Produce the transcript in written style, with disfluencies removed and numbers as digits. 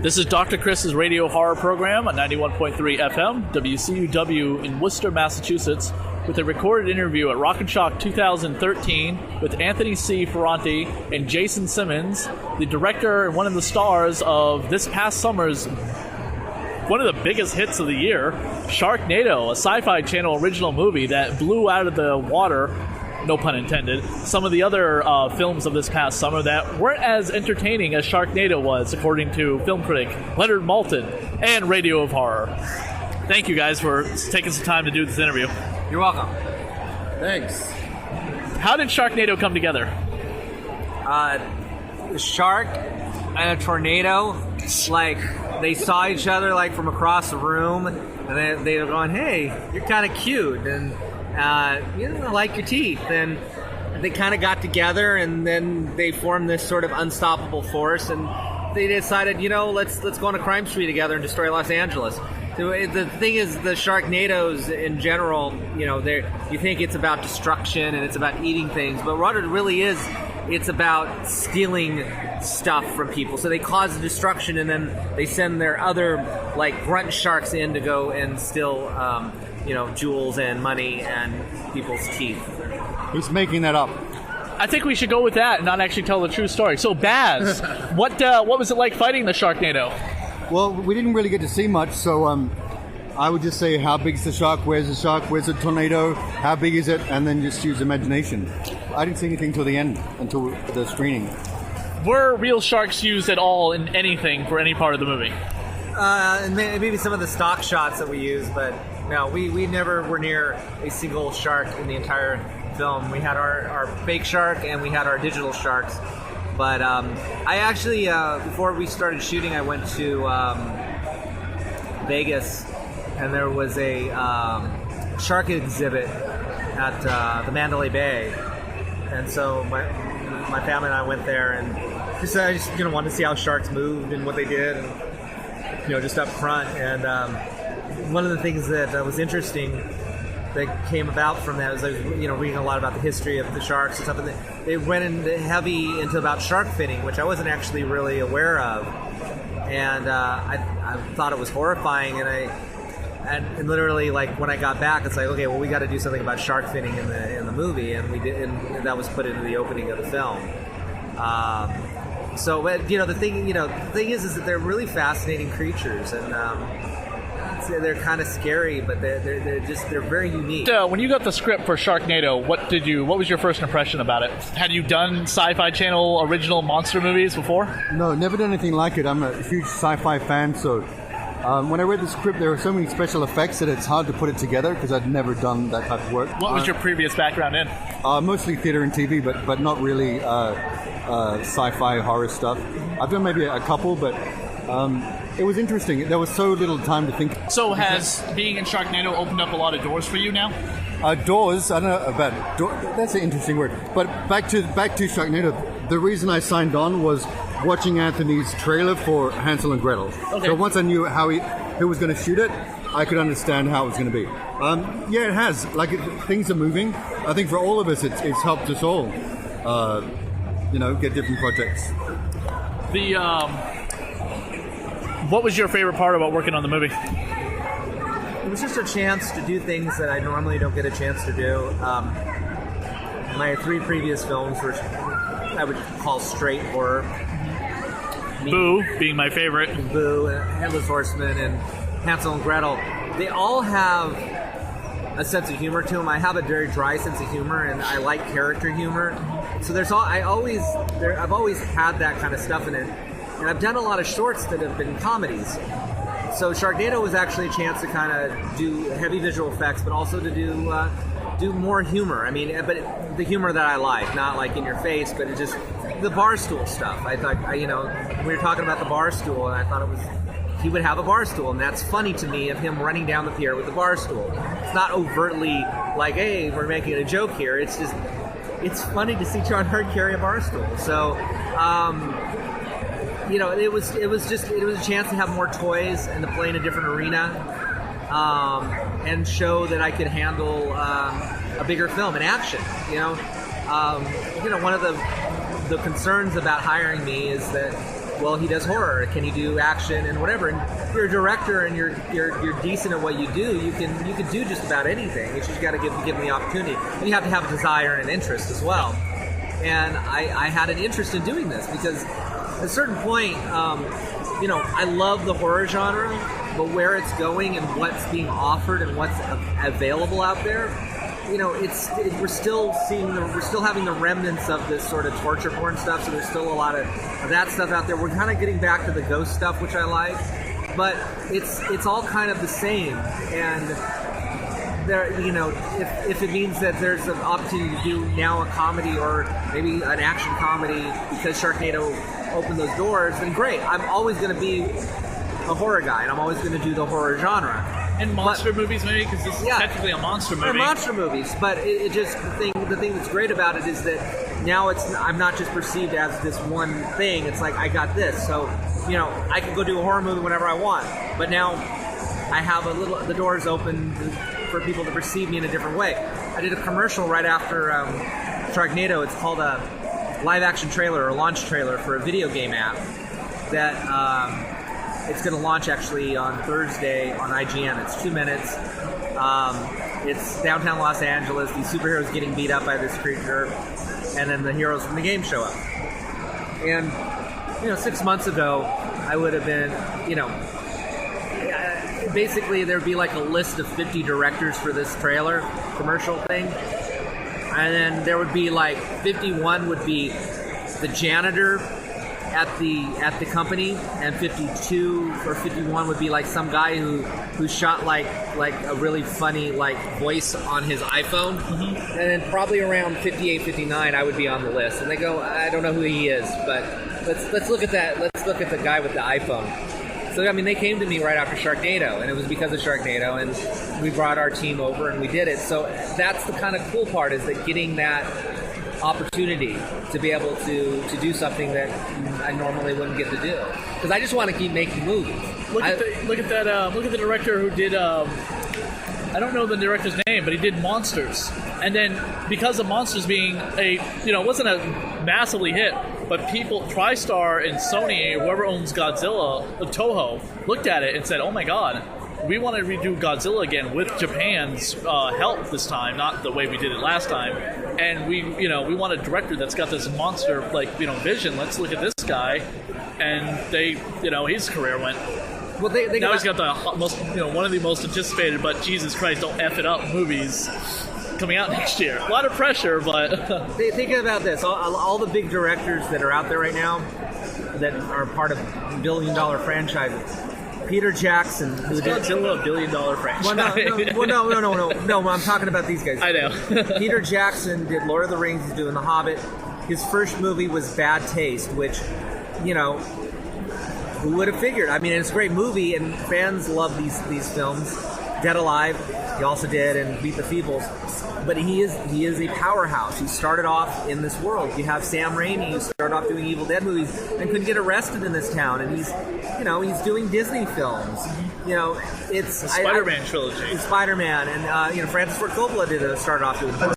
This is Dr. Chris's radio horror program on 91.3 FM, WCUW in Worcester, Massachusetts, with a recorded interview at Rock and Shock 2013 with Anthony C, Ferrante, and Jason Simmons, the director and one of the stars of this past summer's one of the biggest hits of the year, Sharknado, a Sci-Fi Channel original movie that blew out of the water, no pun intended, some of the other films of this past summer that weren't as entertaining as Sharknado was, according to film critic Leonard Maltin and Radio of Horror. Thank you guys for taking some time to do this interview. You're welcome. Thanks. How did Sharknado come together? The shark and a tornado, like, they saw each other, like, from across the room, and they were going, hey, you're kind of cute, and I like your teeth. And they kind of got together, and then they formed this sort of unstoppable force, and they decided, let's go on a crime spree together and destroy Los Angeles. So the thing is, the Sharknados in general, you think it's about destruction and it's about eating things, but what it really is, it's about stealing stuff from people. So they cause destruction, and then they send their other, like, grunt sharks in to go and steal jewels and money and people's teeth. He's making that up. I think we should go with that and not actually tell the true story. So, Baz, what was it like fighting the Sharknado? Well, we didn't really get to see much, so I would just say, how big is the shark? Where's the shark? Where's the tornado? How big is it? And then just use imagination. I didn't see anything till the end, until the screening. Were real sharks used at all in anything for any part of the movie? And maybe some of the stock shots that we used, but no, we never were near a single shark in the entire film. We had our fake shark and we had our digital sharks. But I actually, before we started shooting, I went to Vegas, and there was a shark exhibit at the Mandalay Bay. And so my family and I went there, and I just wanted to see how sharks moved and what they did, and just up front. And one of the things that was interesting that came about from that was I was reading a lot about the history of the sharks and stuff, and they went heavy into about shark finning, which I wasn't actually really aware of, and I thought it was horrifying, and literally, like, when I got back, it's like, okay, well, we got to do something about shark finning in the movie, and we did, and that was put into the opening of the film. So, but, the thing is that they're really fascinating creatures, and they're kind of scary, but they're very unique. When you got the script for Sharknado, what was your first impression about it? Had you done Sci-Fi Channel original monster movies before? No, never done anything like it. I'm a huge sci-fi fan, so when I read the script, there were so many special effects that it's hard to put it together because I'd never done that type of work. What was your previous background in? Mostly theater and TV, but not really sci-fi horror stuff. I've done maybe a couple, but it was interesting. There was so little time to think. So has being in Sharknado opened up a lot of doors for you now? Doors, I don't know about that's an interesting word. But back to Sharknado, the reason I signed on was watching Anthony's trailer for Hansel and Gretel. Okay. So once I knew who was going to shoot it, I could understand how it was going to be. Yeah, it has. Like, things are moving. I think for all of us, it's helped us all, get different projects. What was your favorite part about working on the movie? It was just a chance to do things that I normally don't get a chance to do. My 3 previous films were, I would call, straight horror. Boo being my favorite. Boo, Headless Horseman, and Hansel and Gretel. They all have a sense of humor to them. I have a very dry sense of humor, and I like character humor. So I've always had that kind of stuff in it. And I've done a lot of shorts that have been comedies. So Sharknado was actually a chance to kind of do heavy visual effects, but also to do more humor. I mean, but the humor that I like, not like in your face, but it's just the barstool stuff. I thought, we were talking about the barstool, and I thought he would have a barstool, and that's funny to me, of him running down the pier with the barstool. It's not overtly like, hey, we're making a joke here. It's just, it's funny to see John Hurt carry a barstool. So, it was a chance to have more toys and to play in a different arena, and show that I could handle a bigger film in action. One of the concerns about hiring me is that well, he does horror. Can he do action and whatever? And you're a director and you're decent at what you do. You can do just about anything. You just got to give them the opportunity. And you have to have a desire and an interest as well. And I had an interest in doing this because at a certain point, I love the horror genre, but where it's going and what's being offered and what's available out there, we're still having the remnants of this sort of torture porn stuff. So there's still a lot of that stuff out there. We're kind of getting back to the ghost stuff, which I like, but it's all kind of the same. And there, if it means that there's an opportunity to do now a comedy or maybe an action comedy because Sharknado opened those doors, then great. I'm always going to be a horror guy, and I'm always going to do the horror genre. And monster movies, maybe, because this is technically a monster movie. Monster movies, but it just the thing that's great about it is that now I'm not just perceived as this one thing. It's like I got this, so I can go do a horror movie whenever I want. But now I have the doors open for people to perceive me in a different way. I did a commercial right after Sharknado. It's called a live action trailer or launch trailer for a video game app that. It's going to launch actually on Thursday on IGN. It's 2 minutes. It's downtown Los Angeles. These superheroes getting beat up by this creature, and then the heroes from the game show up. And 6 months ago, I would have been, basically there'd be like a list of 50 directors for this trailer commercial thing, and then there would be like 51 would be the janitor at the company, and 52 or 51 would be like some guy who shot like a really funny voice on his iPhone. Mm-hmm. And then probably around 58, 59 I would be on the list. And they go, I don't know who he is, but let's look at that. Let's look at the guy with the iPhone. So they came to me right after Sharknado, and it was because of Sharknado, and we brought our team over and we did it. So that's the kind of cool part, is that getting that opportunity to be able to do something that I normally wouldn't get to do, because I just want to keep making movies. Look at the director who did I don't know the director's name, but he did Monsters, and then because of Monsters being it wasn't a massively hit, but people, TriStar and Sony, whoever owns Godzilla, Toho, looked at it and said, oh my god, we want to redo Godzilla again with Japan's help this time, not the way we did it last time. And we want a director that's got this monster vision. Let's look at this guy, and his career went. Well, now he's got the most one of the most anticipated, but Jesus Christ, don't F it up movies coming out next year. A lot of pressure, but think about this: all the big directors that are out there right now that are part of billion-dollar franchises. Peter Jackson, who did Godzilla, $1 billion franchise. No, I'm talking about these guys. I know. Peter Jackson did Lord of the Rings. He's doing The Hobbit. His first movie was Bad Taste, which, who would have figured? I mean, it's a great movie, and fans love these films. Dead Alive, he also did, and Beat the Feebles. But he is a powerhouse. He started off in this world. You have Sam Raimi, who started off doing Evil Dead movies and couldn't get arrested in this town, and he's doing Disney films. It's the Spider-Man trilogy. Spider-Man, and Francis Ford Coppola started off doing horror.